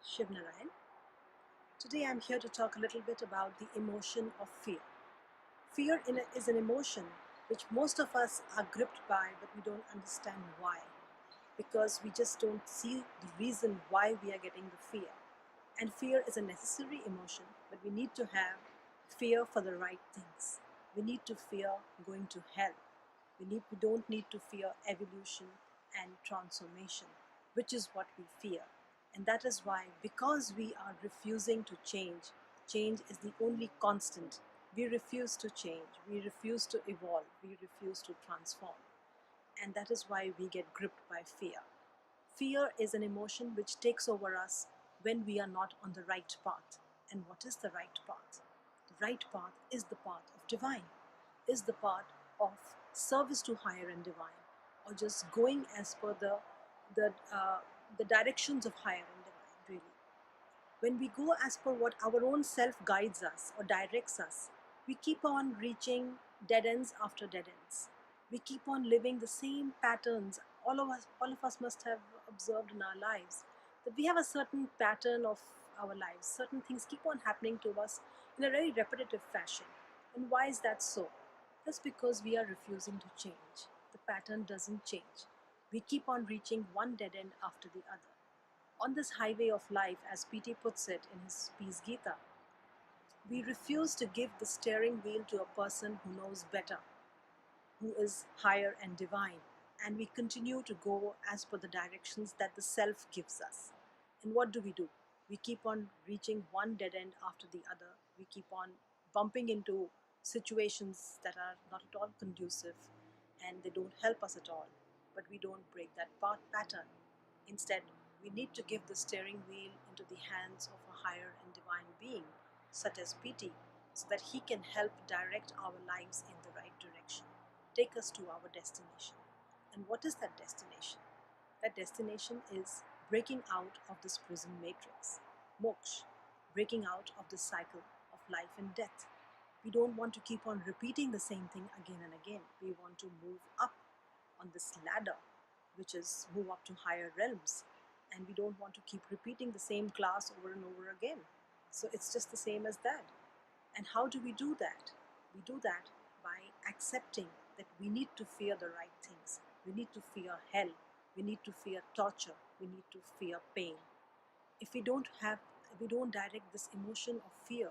Shiv Narayan. Today I'm here to talk a little bit about the emotion of fear. Fear is an emotion which most of us are gripped by, but we don't understand why. Because we just don't see the reason why we are getting the fear. And fear is a necessary emotion, but we need to have fear for the right things. We need to fear going to hell. We don't need to fear evolution and transformation, which is what we fear. And that is why, because we are refusing to change, change is the only constant. We refuse to change, we refuse to evolve, we refuse to transform. And that is why we get gripped by fear. Fear is an emotion which takes over us when we are not on the right path. And what is the right path? The right path is the path of divine, is the path of service to higher and divine, or just going as per the, uh, the directions of higher and divine, really. When we go as per what our own self guides us or directs us, we keep on reaching dead ends after dead ends. We keep on living the same patterns. All of us must have observed in our lives that we have a certain pattern of our lives. Certain things keep on happening to us in a very repetitive fashion. And why is that so? That's because we are refusing to change. The pattern doesn't change. We keep on reaching one dead end after the other. On this highway of life, as PT puts it in his piece Gita, we refuse to give the steering wheel to a person who knows better, who is higher and divine, and we continue to go as per the directions that the self gives us. And what do? We keep on reaching one dead end after the other. We keep on bumping into situations that are not at all conducive and they don't help us at all. But we don't break that pattern. Instead, we need to give the steering wheel into the hands of a higher and divine being, such as PT, so that he can help direct our lives in the right direction, take us to our destination. And what is that destination? That destination is breaking out of this prison matrix, moksha, breaking out of the cycle of life and death. We don't want to keep on repeating the same thing again and again. We want to move up on this ladder, which is move up to higher realms. And we don't want to keep repeating the same class over and over again. So it's just the same as that. And how do we do that? We do that by accepting that we need to fear the right things. We need to fear hell. We need to fear torture. We need to fear pain. If we don't direct this emotion of fear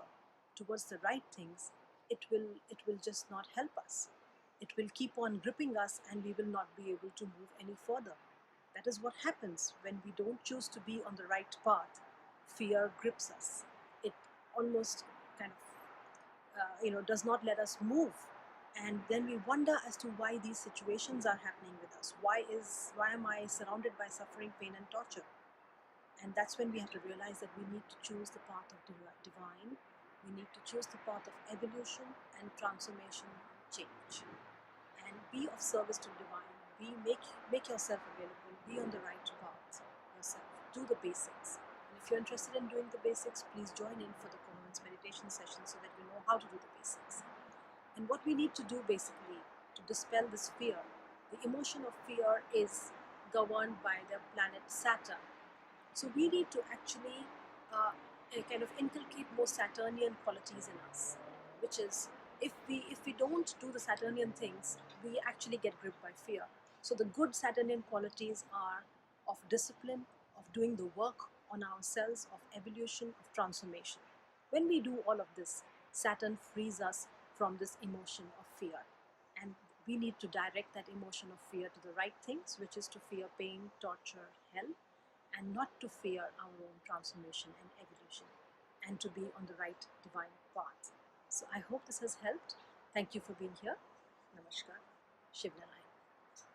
towards the right things, it will just not help us. It will keep on gripping us and we will not be able to move any further. That is what happens when we don't choose to be on the right path. Fear grips us. It almost kind of does not let us move, and then we wonder as to why these situations are happening with us. Why am I surrounded by suffering, pain and torture? And that's when we have to realize that we need to choose the path of divine. We need to choose the path of evolution and transformation, change, and be of service to divine. Make yourself available. Be on the right path yourself. Do the basics. And if you're interested in doing the basics, please join in for the Coherence meditation session so that you know how to do the basics. And what we need to do basically to dispel this fear, the emotion of fear is governed by the planet Saturn. So we need to actually kind of inculcate more Saturnian qualities in us, which is if we don't do the Saturnian things, we actually get gripped by fear. So the good Saturnian qualities are of discipline, of doing the work on ourselves, of evolution, of transformation. When we do all of this, Saturn frees us from this emotion of fear. And we need to direct that emotion of fear to the right things, which is to fear pain, torture, hell, and not to fear our own transformation and evolution, and to be on the right divine path. So I hope this has helped. Thank you for being here. Namaskar. Shiv Narayan.